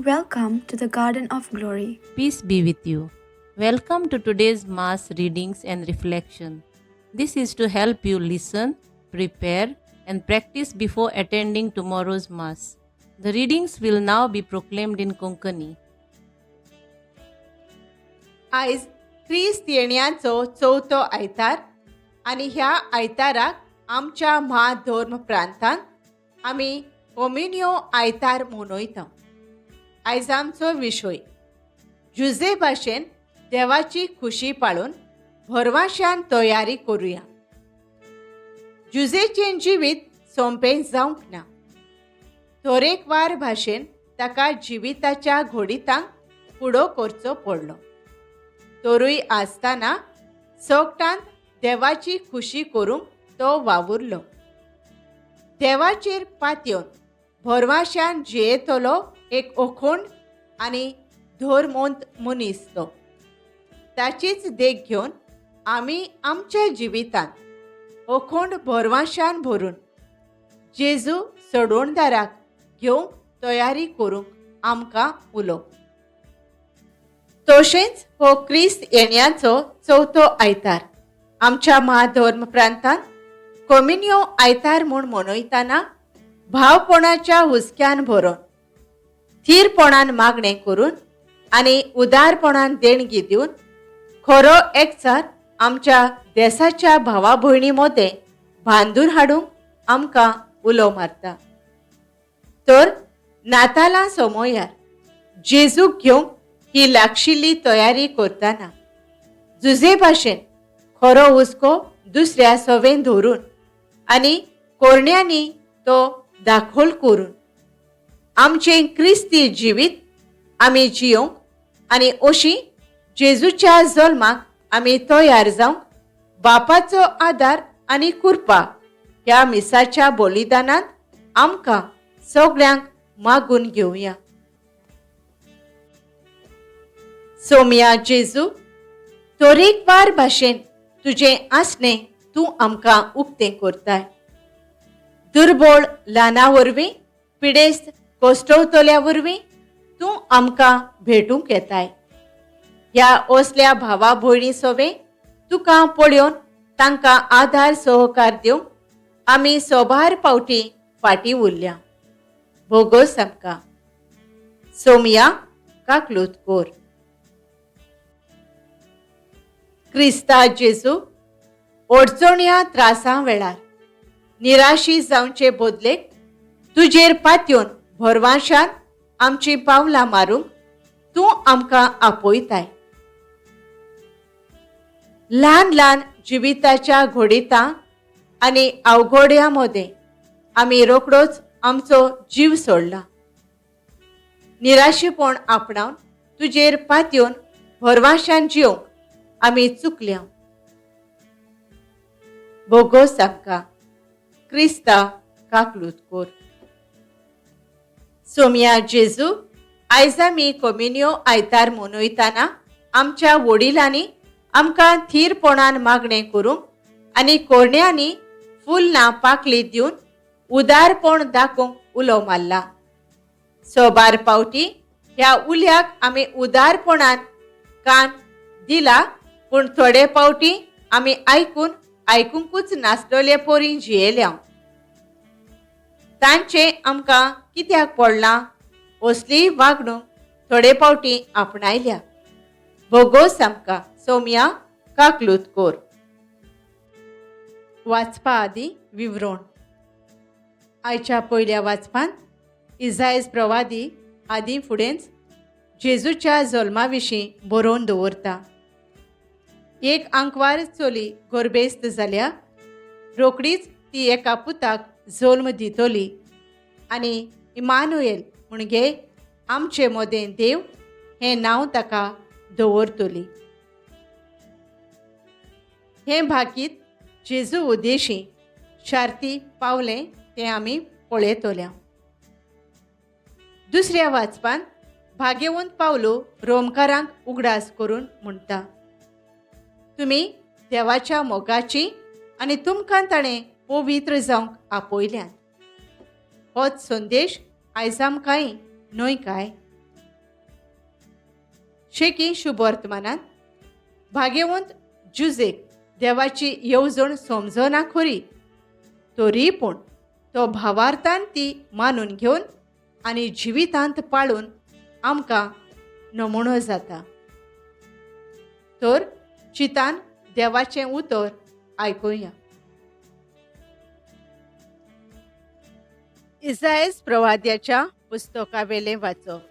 Welcome to the Garden of Glory. Peace be with you. Welcome to today's Mass readings and reflection. This is to help you listen, prepare, and practice before attending tomorrow's Mass. The readings will now be proclaimed in Konkani. आयज ख्रिस्त येण्याचो चवथो आयतार आणि ह्या आयताराक आमच्या म्हाधर्म प्रांतांत आमी कम्युनियो आयतार मनयता. आयज आमचो विशय जुजे भाशेन देवाची खुशी पाळून भरवशान तयारी करूया. जुजेचें जिवीत सोंपें जावंक ना. तरेकवार भाशेन ताका जिविताच्या घोडीतांक फुडो करचो पडलो. तरूय आसतना सोगटांत देवाची खुशी करूंक तो वावुरलो. देवाचेर पातयेवन भरवशान जियेतलो एक अखंड आनी धर्मवंत मनीस तो. ताचीच देख घेवन आमी आमच्या जिवितांत अखंड भरवशान भरून जेजू सोडवणदाराक घेवंक तयारी करूंक आमकां उलो. तशेंच हो ख्रिस्त येण्याचो चवथो आयतार आमच्या महाधर्म प्रांतांत कम्युनियो आयतार म्हूण मनयतना भावपणाच्या हुस्क्यान भरोन थीरपणान मागणें करून आनी उदारपणान देणगी दिवन खरो एकचार आमच्या देशाच्या भावा भयणी मदें बांदून हाडूंक आमकां उलो मारता. तर नातालां समयार जेजूक घेवंक ही लागशिल्ली तयारी करतना जुजे भाशेन खरो हुस्को दुसऱ्या सवेन धरून आनी कोरण्यांनी तो दाखोल करून आमचें क्रिस्ती जिवीत आमी जियोंक आनी अशी जेजूच्या जल्माक आमी तयार जावंक बापाचो आदार आनी कृपा ह्या मिसाच्या बलिदानांत आमकां सगळ्यांक मागून घेवया. सोम्या जेजू, तरेकवार भाशेन तुजें आसणें तूं आमकां उक्तें करताय. दुर्बळ ल्हाना वरवीं पिडेस्त कोश्टवतल्या वरवीं तूं आमकां भेटूंक येताय. ह्या असल्या भावा भयणी सवे तुका पळयोवन तांकां आदार सहकार दिवंक आमी सोबार पावटी फाटीं उरल्या. भोगोस आमकां. सोम्या काकलूत कोर. क्रिस्ता जेजू, अडचण्या त्रासां वेळार निराशी जावचे बदलेक तुजेर पातयेवन भरवशान आमची पावलां मारूंक तूं आमकां आपयताय. ल्हान ल्हान जिविताच्या घोडीतां आनी अवघड्यां मदें आमी रोखडोच आमचो जीव सोडला. निराशेपण आपणावन तुजेर पातयेवन भरवशान जियोंक आमी चुकल्या. भोगोस आमकां. Crysta काकलूत core. सोम्या जेजू, आयज आमी कम्युनियो आयतार मनयतना आमच्या वडिलांनी आमकां थीरपणान मागणें करूंक आनी कोरण्यांनी फुलनां पाकळी दिवन उदारपण दाखोवंक उलो मारला. सोबार पावटी ह्या उल्याक आमी उदारपणान कान दिला, पूण थोडे पावटी आमी आयकूंकूच नासलोले पोरी जियेल्या. तांचें आमकां कित्याक पडलां असली वागणूक थोडे पावटी आपणायल्या. भोगोस आमकां. सोम्या काकलूत कोर. वाचपा आदी विवरण. आयच्या पयल्या वाचपांत इसायास प्रवादी आदी फुडेंच जेजूच्या जल्मा विशीं बरोवन दवरता. एक आंकवार चली गर्भेस्त जाल्या. रोकडीच ती एका पुताक जल्म दितली आनी इमानुएल म्हणजे आमचे मदें देव हें नांव ताका दवरतली. हें भाकीत जेजू उद्देशी शार्ती पावलें तें आमी पळयतल्या. दुसऱ्या वाचपांत भाग्यवंत पावलो रोमकारांक उगडास करून म्हणटा, तुमी देवाच्या मोगाची आनी तुमकां ताणें पवित्र जावंक आपयल्यात. होच संदेश आयज आमकांय न्हय काय. शेकी शुभ वर्तमानात भाग्यवंत जुजेक देवाची येवजण समजना खरी, तरी पूण तो भावार्थान ती मानून घेवन आनी जिवितांत पाळून आमकां नमुनो जाता. तर चितान देवाचें उतर आयकुया. इसायस प्रवाद्याच्या पुस्तकावेलें वाचप.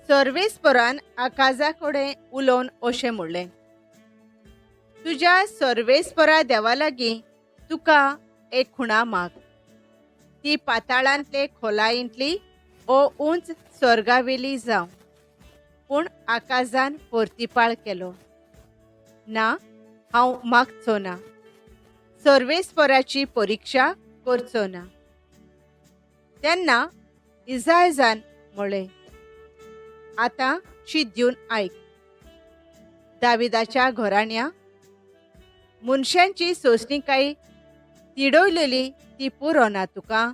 सर्वेस्परान आकाजा कडेन उलोवन अशें म्हणलें, तुज्या सर्वेस्परा देवा लागीं तुका एक खुणा माग. ती पाताळांतले खोलायेंतली ओ उंच स्वर्गावेली जावं, पूण आकाजान परतीपाळ केलो. ना, हांव मागचो ना, सर्वेस्पराची परिक्षा करचो ना. तेन्ना इसायासान म्हणलें, आतां शीत दिवन आयक. दाविदाच्या घराण्या मनशांची सोंसणीकाय तिडयलेली ती पुरो ना तुका.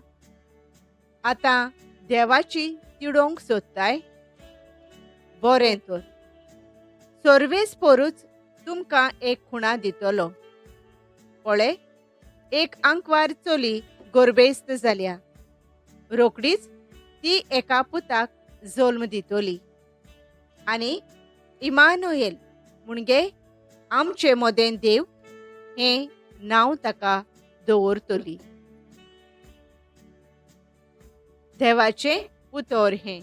आतां देवाची तिडोवंक सोदताय. बरें तर, सर्वेस्परूच तुमकां एक खुणा दितलो. पळय, एक आंकवार चली गर्भेस्त जाल्या. रोकडीच ती एका पुताक जल्म दितली. आनी इमानुएल म्हणजे आमचे मोदें देव हें नांव ताका दवरतली. देवाचें उतर हें.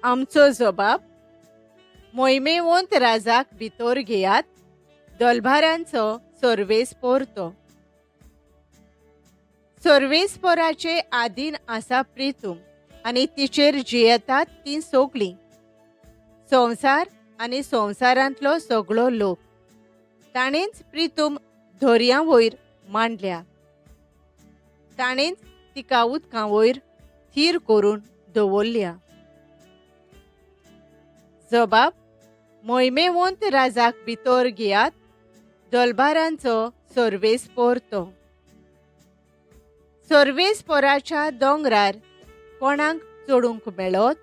आमचो जबाब. मोहिमेवंत राजाक भितर घेयात, दलभारांचो सर्वेस्पोर तो. सर्वेस्पोराचे आदीन आसा प्रितूम, आनी तिचेर जियेतात ती सगळीं. संवसार आनी संवसारांतलो सगळो लोक ताणेंच प्रितूम दर्या वयर मांडल्या. ताणेंच तिका उदकां वयर थीर करून दवरल्या. जबाब. मोहिमेवंत राजाक भितर घेयात, दलबारांचो सर्वेस्पोर तो. सर्वेस्पोराच्या दोंगरार कोणाक चडूंक मेळत?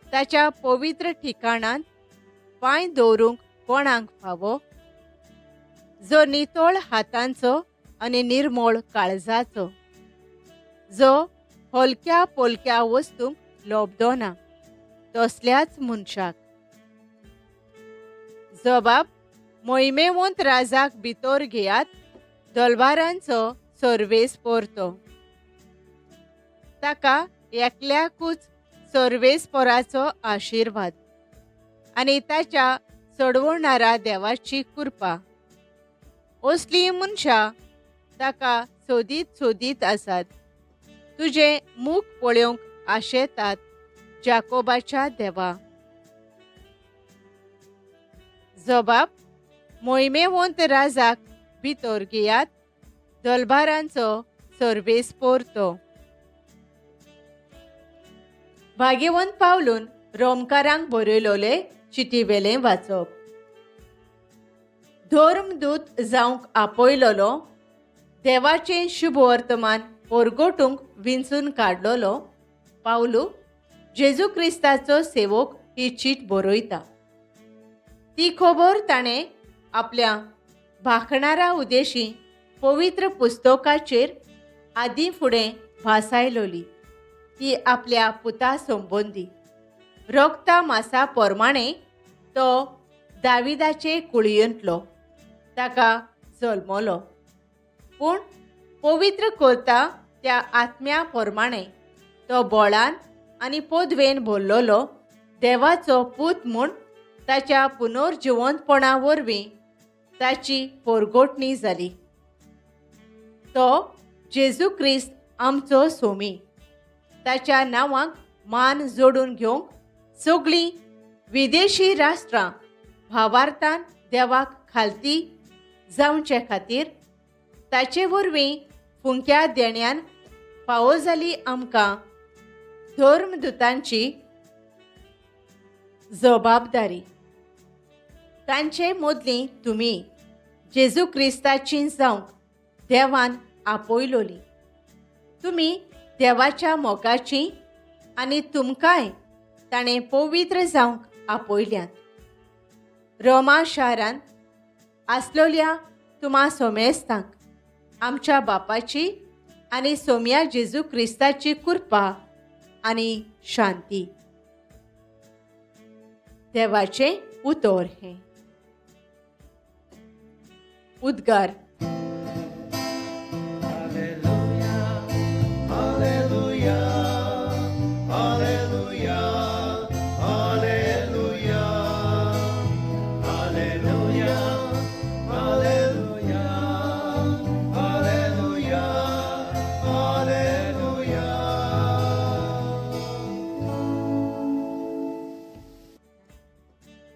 ताच्या पवित्र ठिकाणांत पांय दवरूंक कोणाक फावो? जो नितळ हातांचो आनी निर्मळ काळजाचो, जो हलक्या पोलक्या वस्तूंक लोबदो ना, तसल्याच मनशाक. जबाब. मोहिमेवंत राजाक भितर घेयात, दलबारांचो सर्वेस्पोर तो. ताका एकल्याकूच सर्वेस्पोराचो आशिर्वाद आनी ताच्या चडवणारा देवाची कृपा. असलीं मनशां ताका सोदीत सोदीत आसात. तुजें मूख पळोवंक आशेतात, जाकोबाच्या देवा. जबाब. मोहिमेवंत राजाक भितर घेयात, दलबारांचो सर्वेस्पोर तो. भाग्यवंत पावलून रोमकारांक बरयलोले चिटीवेलें वाचप. धर्मदूत जावंक आपयलोलो, देवाचें शुभ वर्तमान परगटूंक विंचून काडलोलो पावलू जेजू क्रिस्ताचो सेवक ही चीट बरयता. ती खबर ताणें आपल्या भाखणारा उदेशी पवित्र पुस्तकाचेर आदीं फुडें भासायलोली. ती आपल्या पुता संबंदी. रक्ता मासा प्रमाणें तो दाविदाचे कुळयेंतलो, ताका जल्मलो. पूण पवित्र करता त्या आत्म्या प्रमाणें तो बळान आनी पदवेन भरलोलो देवाचो पूत म्हूण ताच्या पुनर्जिवंतपणा वरवीं ताची परगटणी जाली. तो जेजू क्रिस्त आमचो सोमी. ताच्या नांवाक मान जोडून घेवंक सगळीं विदेशी राष्ट्रां भावार्थान देवाक खालती जावचे खातीर ताचे वरवीं फुंक्या देण्यान फावो जाली आमकां धर्मदुतांची जबाबदारी. तांचे मदलीं तुमी जेजू क्रिस्ताची जावंक देवान आपयलोली. तुमी देवाच्या मोगाची आनी तुमकांय ताणें पवित्र जावंक आपयल्यात। रोमा शारांत आसलोल्या तुम्हा सोमेस्तांक आमच्या बापाची आनी सोम्या जेजू क्रिस्ताची कृपा आनी शांती। देवाचें उतर हें उद्गार।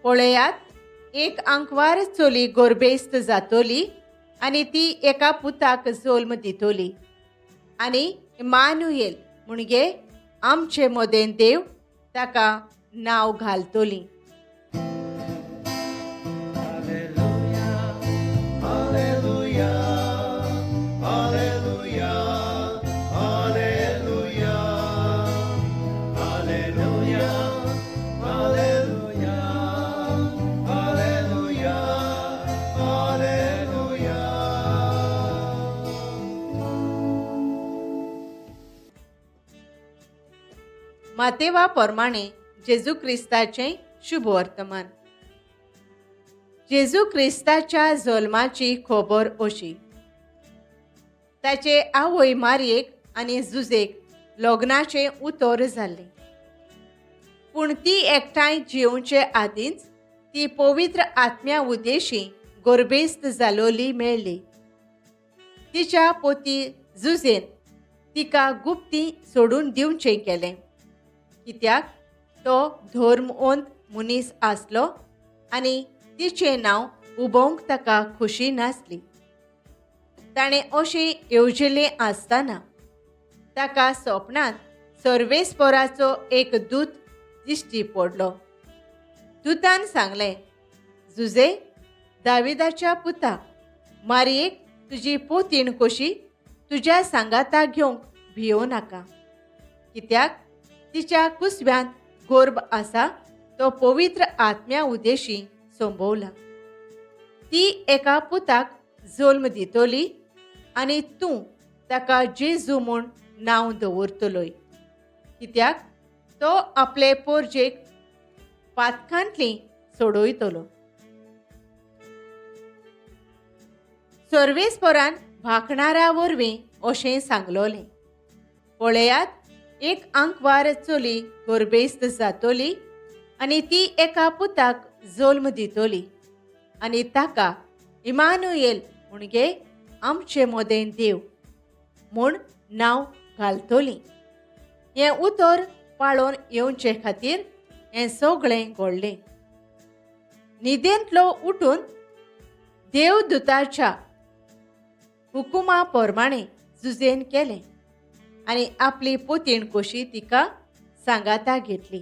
पळयात, एक आंकवार चोली गोरबेस्त जातोली आनी ती एका पुताक जल्म दितोली आनी इम्मानुएल म्हणजे आमचे मोदेन देव ताका नांव घालतोली। मातेवा प्रमाणे जेजू क्रिस्ताचें शुभ वर्तमान। जेजू क्रिस्ताच्या जल्माची खबर अशी। ताचे आवय मारयेक आनी जुजेक लग्नाचें उतर जाल्लें, पूण ती एकठांय जेवचे आदींच ती पवित्र आत्म्या उदेशी गोरबेस्त जालोली मेळ्ळी। तिच्या पोती जुजेन तिका गुप्ती सोडून दिवचें केलें, कित्याक तो धर्मवंत मनीस आसलो आनी तिचें नांव उबोवंक ताका खुशी नासली। ताणें अशें येवजिल्लें आसतना ताका सपनांत सर्वेस्पराचो एक दूत दिश्टी पडलो। दुतान सांगलें, जुजे, दाविदाच्या पुता, मारयेक तुजी पोतीण कशी तुज्या सांगाता घेवंक भियों नाका, कित्याक तिच्या कुसव्यांत गोर्ब आसा तो पवित्र आत्म्या उदेशी संभोवला। ती एका पुताक जल्म दितोली आनी तूं ताका जेजू म्हूण नांव दवरतलोय, कित्याक तो आपले पोरजेक पातकांतली सोडयतलो। सर्वेस्परान भाकणारा वरवीं अशें सांगलोलें, पळयात, एक आंकवार चोली गोरबेस्त जातोली आनी ती एका पुताक जल्म दितोली आनी ताका इम्मानुएल म्हणजे आमचे मोदेन देव म्हूण नांव घालतोली। हें उतर पाळोवन येवचे खातीर हें सगळें घडलें। न्हिदेंतलो उठून देवदूताच्या हुकुमा प्रमाणे जुजेन केलें आनी आपली पोतीण कशी तिका सांगाता घेतली।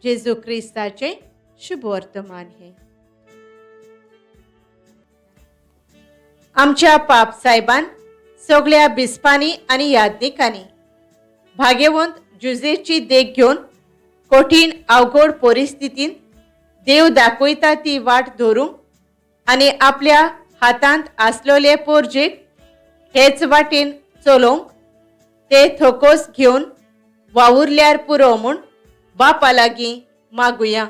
जेजू क्रिस्ताचें शुभ वर्तमान हें। आमच्या पाप साहेबान सगळ्या बिस्पांनी आनी यादनिकांनी भाग्यवंत जुजेची देख घेवन कठीण अवघड परिस्थितींत देव दाखयता ती वाट धरूंक आनी आपल्या हातांत आसलोले पोरजेक हेच वाटेन चलोवंक ते थकोस घेवन वावुरल्यार पुरो म्हूण बापा लागीं मागुया।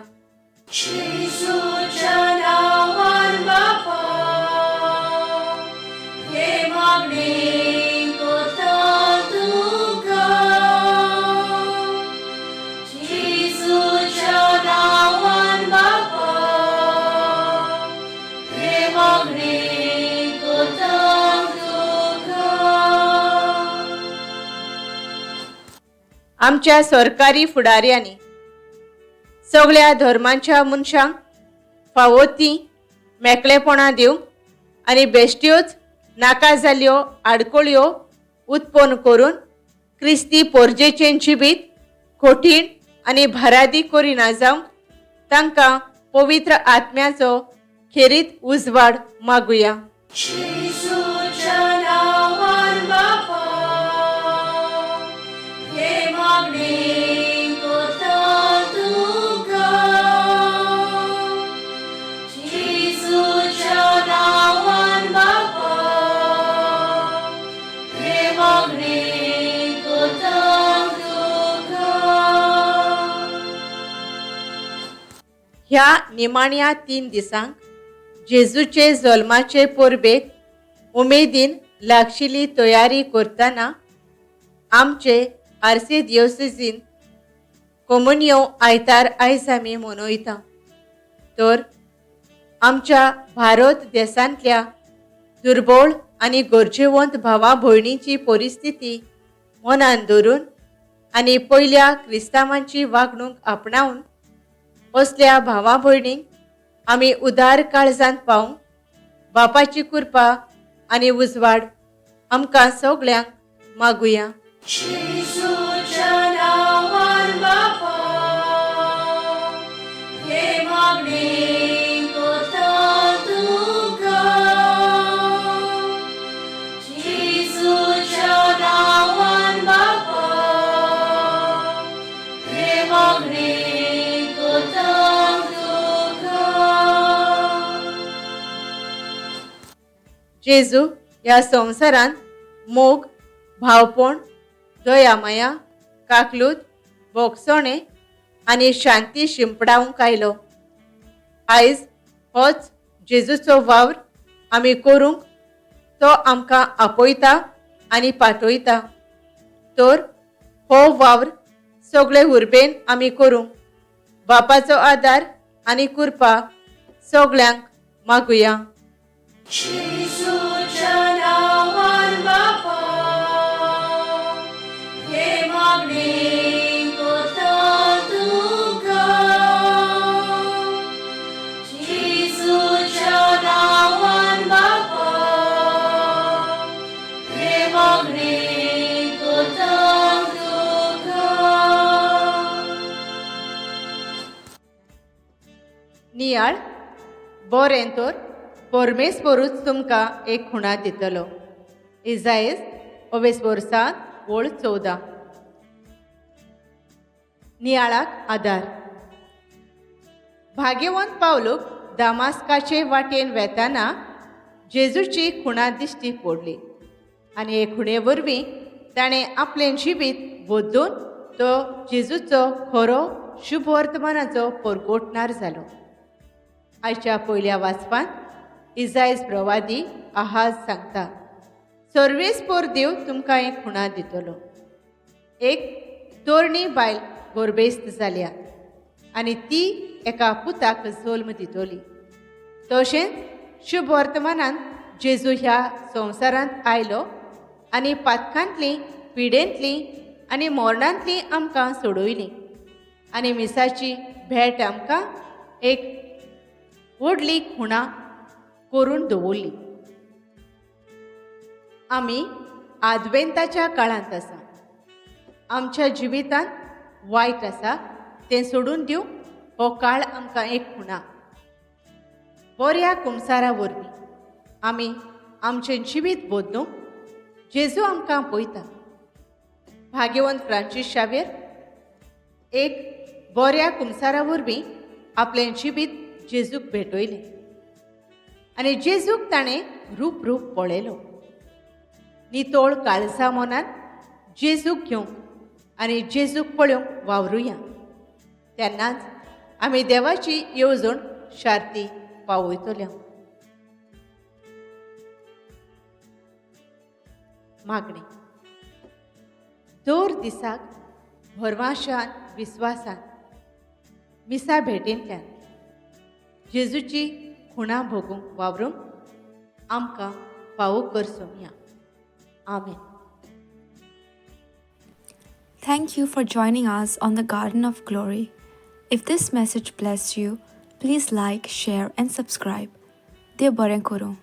आमच्या सरकारी फुडाऱ्यांनी सगळ्या धर्मांच्या मनशांक फावो ती मेकळेपणां दिवंक आनी बेश्ट्योच नाका जाल्ल्यो आडकोळ्यो उत्पन्न करून क्रिस्ती पोरजेचें जिबीत कठीण आनी भरादी करिना जावंक तांकां पवित्र आत्म्याचो खेरीत उजवाड मागुया। Jésus, ह्या निमाण्या 3 दिसांक जेजूचे जल्माचे पोरबेक उमेदीन लागशिल्ली तयारी करतना आमचे आर्चडियोसेसीन कॉम्युनियो आयतार आयज आमी मनयता. तर आमच्या भारत देशांतल्या दुर्बळ आनी गरजेवंत भावा भयणींची परिस्थिती मनान धरून आनी पयल्या क्रिस्तांवांची वागणूक आपणावन असल्या भावा भयणींक आमी उदार काळजांत पावूंक बापाची कृपा आनी उजवाड आमकां सगळ्यांक मागुया. जेजू ह्या संवसारांत मोग, भावपण, दयामया, काकलूत, बोगसणे आनी शांती शिंपडावंक आयलो. आयज होच जेजूचो वावर आमी करूंक तो आमकां आपयता आनी पाठयता. तर हो वावर सगळे उर्बेन आमी करूंक बापाचो आदार आनी कृपा सगळ्यांक मागुया. नियाळ बरें तर परमेस्परूच तुमकां एक खुणा दितलो. इजायस 7:14. नियाळाक आदार. भाग्यवंत पावलूक दामास्काचे वाटेन वेताना जेजूची खुणा दिश्टी पडली आनी हे खुणे वरवीं ताणें आपलें जिवीत बदलून तो जेजूचो खरो शुभ वर्तमानाचो परगोटणार जालो. आयच्या पयल्या वाचपांत इजायस प्रवादी आहाज सांगता, सर्वेस्पर देव तुमकां एक खुणा दितलो. एक तरणी बायल गोरबेस्त जाल्या आनी ती एका पुताक जल्म दितली. तशेंच शुभ वर्तमानान जेजू ह्या संवसारांत आयलो आनी पातकांतली, पिडेंतली आनी मोरणांतली आमकां सोडयली आनी मिसाची भेट आमकां एक व्हडली खुणा करून दवरली. आमी आदवेंताच्या काळांत आसा. आमच्या जिवितांत वायट आसा तें सोडून दिवंक हो काळ आमकां एक खुणा. बऱ्या कुमसारा वरवीं आमी आमचें जिवीत बदलूंक जेजू आमकां पळयता. भाग्यवंत फ्रांसीस शावेर एक बऱ्या कुमसारा वरवीं आपलें जिवीत जेजूक भेटयलें आनी जेजूक ताणें रूप पळयलो. नितोळ काळजा मनान जेजूक घेवंक आनी जेजूक पळोवंक वावरुया. तेन्नाच आमी देवाची येवजण शार्ती पावयतल्यो. मागणी. दर दिसाक भरवशान विस्वासान मिसा भेटेंतल्यान जेजूची खुणा भोगूंक वावरूंक आमकां फावो करचोया. आमेन. Thank you for joining us on the Garden of Glory. If this message blessed you, please like, share, and subscribe. Dear Baren Koro.